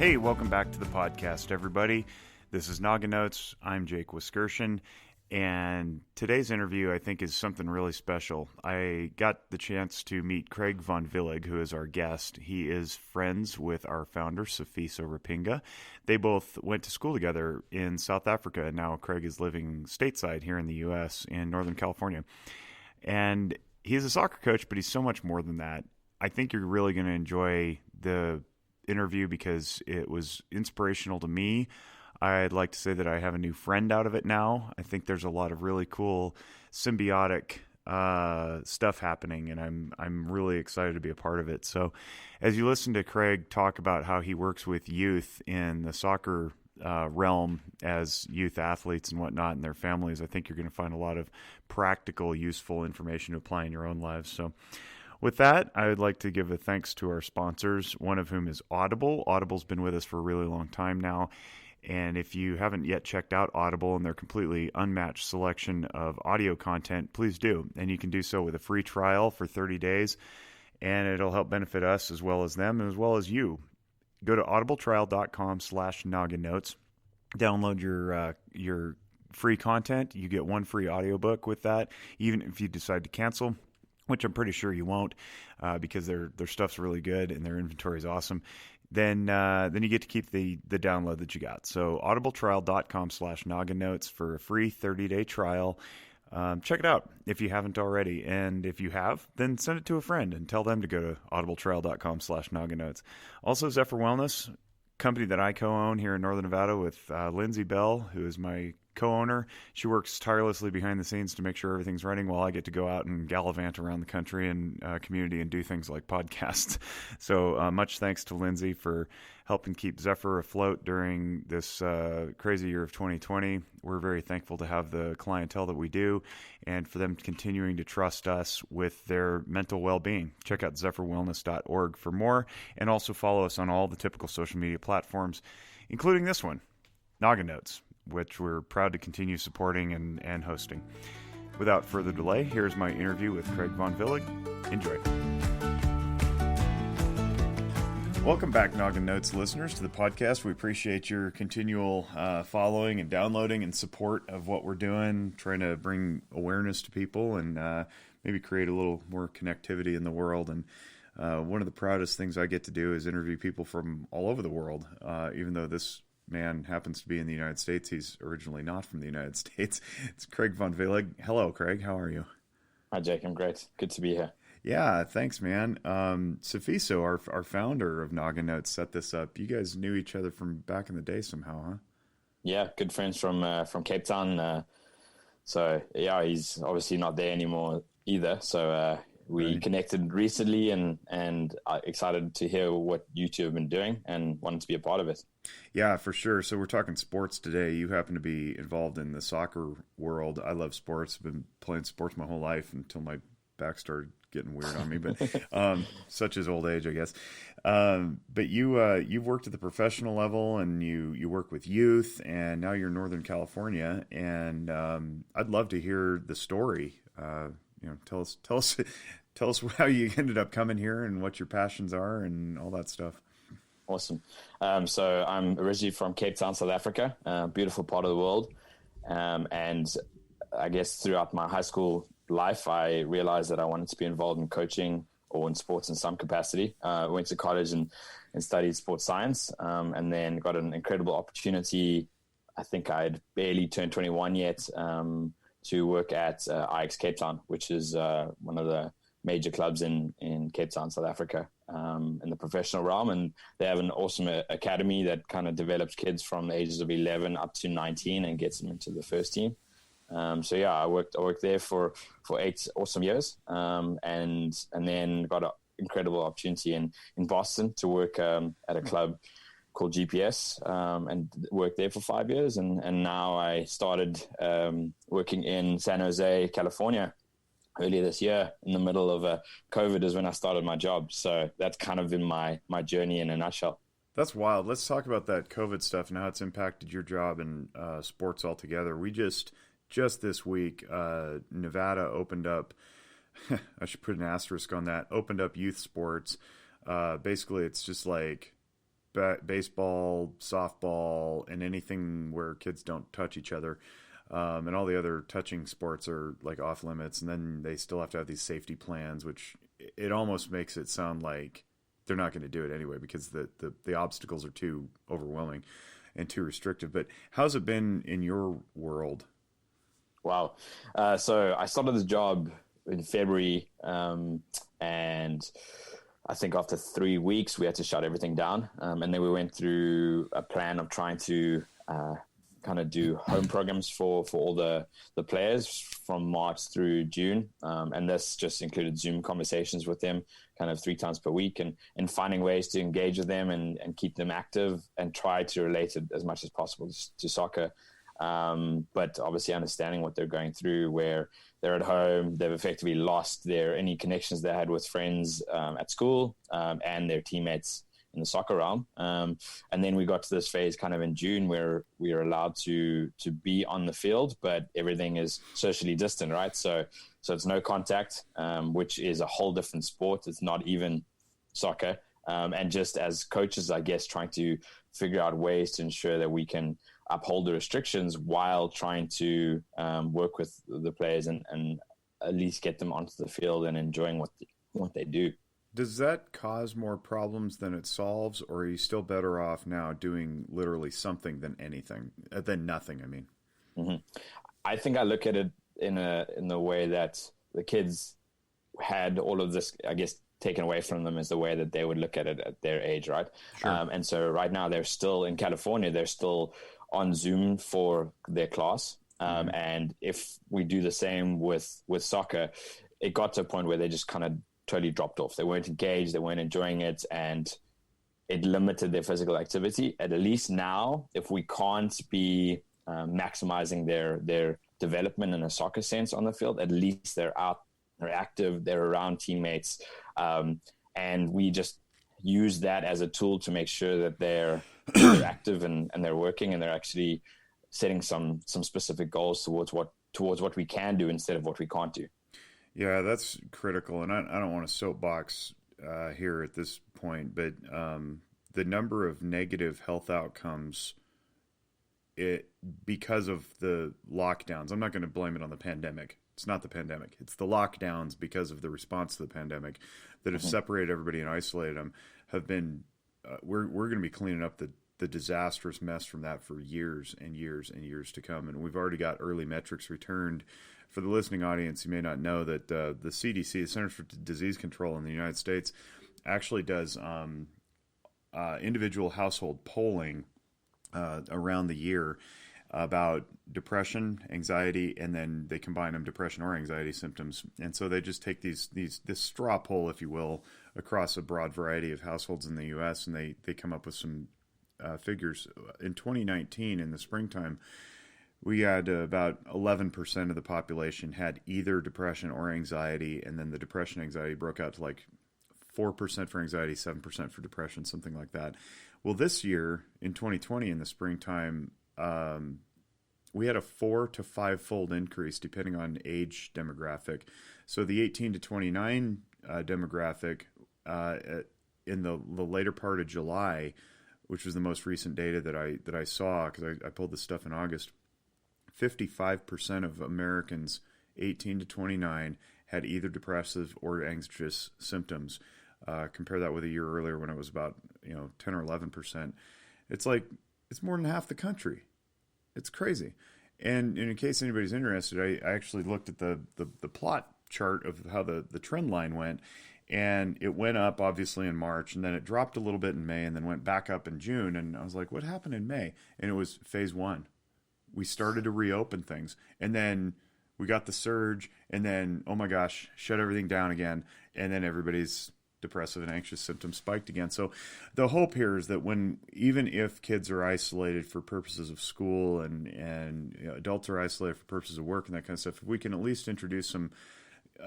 Hey, welcome back to the podcast, everybody. This is Naga Notes. I'm Jake Wiskershin, and today's interview, I think, is something really special. I got the chance to meet Craig von Wielligh, who is our guest. He is friends with our founder, Sifiso Rapinga. They both went to school together in South Africa, and now Craig is living stateside here in the U.S. in Northern California. And he's a soccer coach, but he's so much more than that. I think you're really going to enjoy the interview because it was inspirational to me. I'd like to say that I have a new friend out of it now. I think there's a lot of really cool symbiotic stuff happening, and I'm really excited to be a part of it. So as you listen to Craig talk about how he works with youth in the soccer realm as youth athletes and whatnot and their families, I think you're going to find a lot of practical, useful information to apply in your own lives. So with that, I would like to give a thanks to our sponsors, one of whom is Audible. Audible's been with us for a really long time now. And if you haven't yet checked out Audible and their completely unmatched selection of audio content, please do. And you can do so with a free trial for 30 days. And it'll help benefit us as well as them, as well as you. Go to audibletrial.com/naganotes. Download your free content. You get one free audiobook with that, even if you decide to cancel, which I'm pretty sure you won't, because their stuff's really good and their inventory is awesome. Then you get to keep the download that you got. So audibletrial.com/naganotes for a free 30-day trial. Check it out if you haven't already. And if you have, then send it to a friend and tell them to go to audibletrial.com/naganotes. Also, Zephyr Wellness, company that I co-own here in Northern Nevada with Lindsay Bell, who is my co-owner. She works tirelessly behind the scenes to make sure everything's running while I get to go out and gallivant around the country and community and do things like podcasts. So much thanks to Lindsay for helping keep Zephyr afloat during this crazy year of 2020. We're very thankful to have the clientele that we do and for them continuing to trust us with their mental well-being. Check out zephyrwellness.org for more, and also follow us on all the typical social media platforms, including this one, Naga Notes, which we're proud to continue supporting and hosting. Without further delay, here's my interview with Craig von Wielligh. Enjoy. Welcome back, Noggin Notes listeners, to the podcast. We appreciate your continual following and downloading and support of what we're doing, trying to bring awareness to people and maybe create a little more connectivity in the world. And one of the proudest things I get to do is interview people from all over the world, even though this man happens to be in the United States. He's originally not from the United States. It's Craig von Wielligh. Hello, Craig. How are you? Hi, Jake. I'm great. Good to be here. Yeah, thanks, man. Sifiso, our founder of Naga Notes, set this up. You guys knew each other from back in the day somehow, huh? Yeah, good friends from Cape Town. So, yeah, he's obviously not there anymore either. So we connected recently and excited to hear what you two have been doing and wanted to be a part of it. Yeah, for sure. So we're talking sports today. You happen to be involved in the soccer world. I love sports. I've been playing sports my whole life until my back started getting weird on me, but such is old age, I guess. But you've worked at the professional level, and you work with youth, and now you're in Northern California. And I'd love to hear the story. Tell us how you ended up coming here and what your passions are and all that stuff. Awesome. So I'm originally from Cape Town, South Africa, beautiful part of the world. And I guess throughout my high school life, I realized that I wanted to be involved in coaching or in sports in some capacity. I went to college and studied sports science, and then got an incredible opportunity. I think I'd barely turned 21 yet, to work at Ajax Cape Town, which is one of the major clubs in Cape Town, South Africa, in the professional realm. And they have an awesome academy that kind of develops kids from the ages of 11 up to 19 and gets them into the first team. So yeah, I worked there for 8 awesome years, and then got an incredible opportunity in Boston to work at a club called GPS, and worked there for 5 years, and now I started working in San Jose, California, earlier this year. In the middle of COVID is when I started my job. So that's kind of been my journey in a nutshell. That's wild. Let's talk about that COVID stuff and how it's impacted your job and sports altogether. We just this week, Nevada opened up, I should put an asterisk on that, opened up youth sports. Basically, it's just like baseball, softball, and anything where kids don't touch each other. And all the other touching sports are like off limits. And then they still have to have these safety plans, which it almost makes it sound like they're not going to do it anyway because the obstacles are too overwhelming and too restrictive. But how's it been in your world? Wow. So I started this job in February, and I think after 3 weeks, we had to shut everything down. And then we went through a plan of trying to kind of do home programs for all the players from March through June. And this just included Zoom conversations with them kind of 3 times per week and finding ways to engage with them and keep them active and try to relate it as much as possible to soccer. But obviously understanding what they're going through, where they're at home, they've effectively lost any connections they had with friends at school and their teammates in the soccer realm. And then we got to this phase kind of in June where we are allowed to be on the field, but everything is socially distant, right? So it's no contact, which is a whole different sport. It's not even soccer. And just as coaches, I guess, trying to figure out ways to ensure that we can uphold the restrictions while trying to work with the players and at least get them onto the field and enjoying what they do. Does that cause more problems than it solves, or are you still better off now doing literally something than nothing? I mean, mm-hmm. I think I look at it in the way that the kids had all of this, I guess, taken away from them is the way that they would look at it at their age, right? Sure. And so right now they're still in California, they're still on Zoom for their class. And if we do the same with soccer, it got to a point where they just kind of totally dropped off. They weren't engaged, they weren't enjoying it, and it limited their physical activity. At least now, if we can't be maximizing their development in a soccer sense on the field, at least they're out, they're active, they're around teammates, and we just use that as a tool to make sure that they're active and they're working and they're actually setting some specific goals towards what we can do instead of what we can't do. Yeah, that's critical, and I don't want to soapbox here at this point, but the number of negative health outcomes because of the lockdowns, I'm not going to blame it on the pandemic. It's not the pandemic. It's the lockdowns because of the response to the pandemic that have separated everybody and isolated them, have been, we're going to be cleaning up the disastrous mess from that for years and years and years to come. And we've already got early metrics returned. For the listening audience, you may not know that the CDC, the Centers for Disease Control in the United States, actually does individual household polling around the year about depression, anxiety, and then they combine them, depression or anxiety symptoms. And so they just take this straw poll, if you will, across a broad variety of households in the U.S., and they come up with some figures. In 2019, in the springtime, we had about 11% of the population had either depression or anxiety, and then the depression anxiety broke out to like 4% for anxiety, 7% for depression, something like that. Well, this year, in 2020, in the springtime, we had a 4 to 5-fold increase depending on age demographic. So the 18 to 29 demographic in the later part of July, which was the most recent data that I saw, because I pulled this stuff in August, 55% of Americans 18 to 29 had either depressive or anxious symptoms. Compare that with a year earlier when it was about 10 or 11%. It's like it's more than half the country. It's crazy. And in case anybody's interested, I actually looked at the plot chart of how the trend line went, and it went up obviously in March, and then it dropped a little bit in May, and then went back up in June. And I was like, what happened in May? And it was phase 1. We started to reopen things, and then we got the surge, and then, oh my gosh, shut everything down again, and then everybody's depressive and anxious symptoms spiked again. So the hope here is that even if kids are isolated for purposes of school and adults are isolated for purposes of work and that kind of stuff, if we can at least introduce some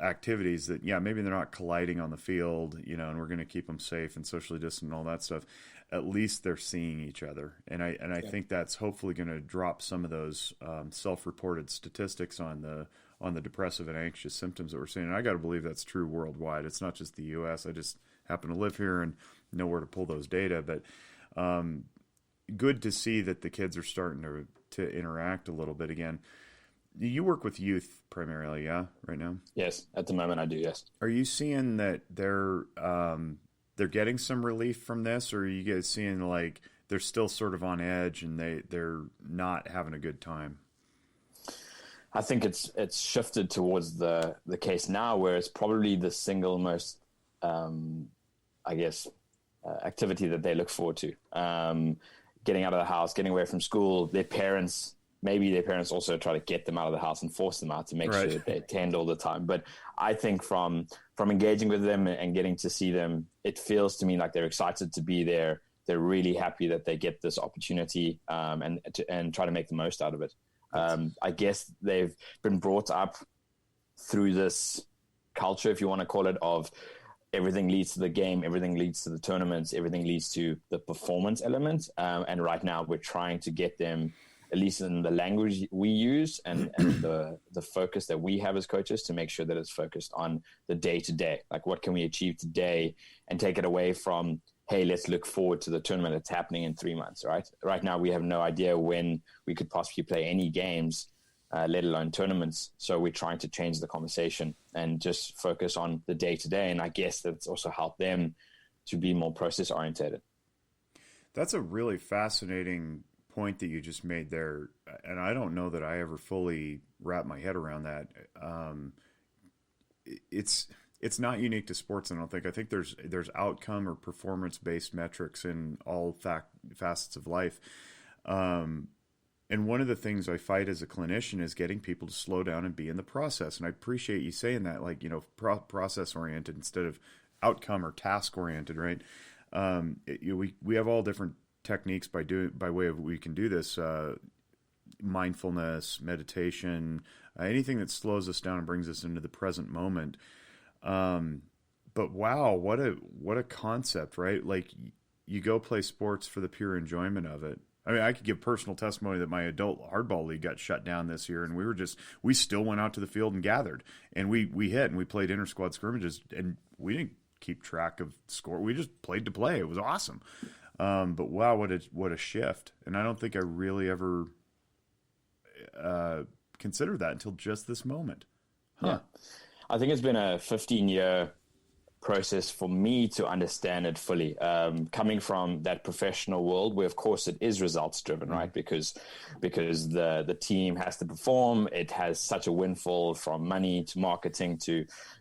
activities that, maybe they're not colliding on the field, and we're going to keep them safe and socially distant and all that stuff, at least they're seeing each other. And I think that's hopefully going to drop some of those self-reported statistics on the depressive and anxious symptoms that we're seeing. And I got to believe that's true worldwide. It's not just the U.S. I just happen to live here and know where to pull those data. But Good to see that the kids are starting to interact a little bit again. You work with youth primarily, yeah, right now? Yes, at the moment I do, yes. Are you seeing that they're getting some relief from this, or are you guys seeing like they're still sort of on edge and they're not having a good time? I think it's shifted towards the case now where it's probably the single most, activity that they look forward to. Getting out of the house, getting away from school, maybe their parents also try to get them out of the house and force them out to make sure that they attend all the time. But I think from engaging with them and getting to see them, it feels to me like they're excited to be there. They're really happy that they get this opportunity and try to make the most out of it. I guess they've been brought up through this culture, if you want to call it, of everything leads to the game, everything leads to the tournaments, everything leads to the performance element. And right now we're trying to get them, at least in the language we use and the focus that we have as coaches, to make sure that it's focused on the day-to-day. Like, what can we achieve today, and take it away from, hey, let's look forward to the tournament that's happening in 3 months, right? Right now we have no idea when we could possibly play any games, let alone tournaments. So we're trying to change the conversation and just focus on the day-to-day. And I guess that's also helped them to be more process-oriented. That's a really fascinating point that you just made there, and I don't know that I ever fully wrap my head around that. It's not unique to sports, I don't think. I think there's outcome or performance based metrics in all facets of life. And one of the things I fight as a clinician is getting people to slow down and be in the process. And I appreciate you saying that, like, process oriented instead of outcome or task oriented, right? We have all different techniques by way of we can do this, mindfulness, meditation, anything that slows us down and brings us into the present moment. But wow, what a concept, right? Like, you go play sports for the pure enjoyment of it. I mean, I could give personal testimony that my adult hardball league got shut down this year, and we still went out to the field and gathered, and we hit, and we played inter-squad scrimmages, and we didn't keep track of score. We just played to play. It was awesome. But wow, what a shift. And I don't think I really ever considered that until just this moment. Huh. Yeah. I think it's been a 15-year process for me to understand it fully. Coming from that professional world where, of course, it is results driven, right? Because the team has to perform. It has such a windfall from money to marketing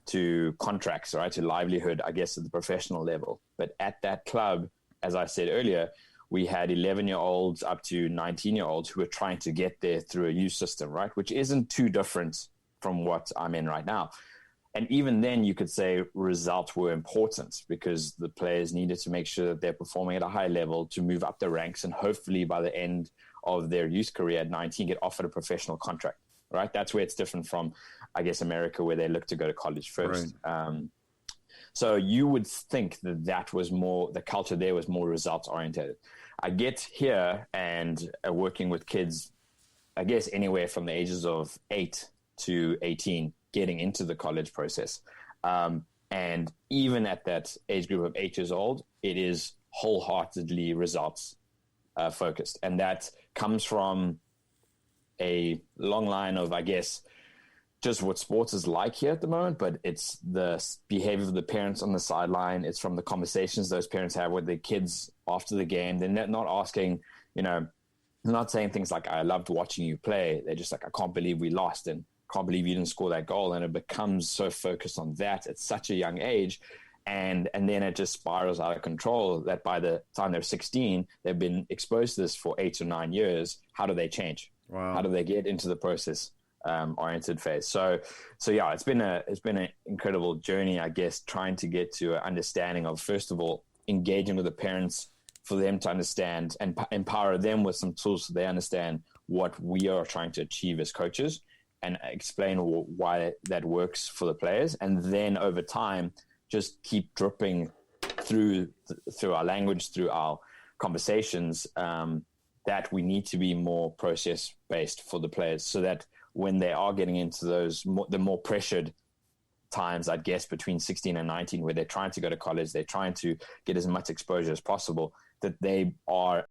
to contracts, right? To livelihood, I guess, at the professional level. But at that club, as I said earlier, we had 11-year-olds up to 19-year-olds who were trying to get there through a youth system, right? Which isn't too different from what I'm in right now. And even then, you could say results were important because the players needed to make sure that they're performing at a high level to move up the ranks and hopefully by the end of their youth career at 19 get offered a professional contract, right? That's where it's different from, I guess, America, where they look to go to college first. Right. So you would think that was more, the culture there was more results oriented. I get here and working with kids, I guess, anywhere from the ages of 8 to 18, getting into the college process. And even at that age group of 8 years old, it is wholeheartedly results focused. And that comes from a long line of, I guess, just what sports is like here at the moment, but it's the behavior of the parents on the sideline. It's from the conversations those parents have with their kids after the game. They're not asking, they're not saying things like, I loved watching you play. They're just like, I can't believe we lost and can't believe you didn't score that goal. And it becomes so focused on that at such a young age. And then it just spirals out of control that by the time they're 16, they've been exposed to this for 8 or 9 years. How do they change? Wow. How do they get into the process oriented phase? So yeah, it's been an incredible journey, I guess, trying to get to an understanding of, first of all, engaging with the parents for them to understand and empower them with some tools so they understand what we are trying to achieve as coaches and explain why that works for the players. And then over time, just keep dripping through our language, through our conversations, that we need to be more process-based for the players so that when they are getting into the more pressured times, I guess, between 16 and 19, where they're trying to go to college, they're trying to get as much exposure as possible, that they are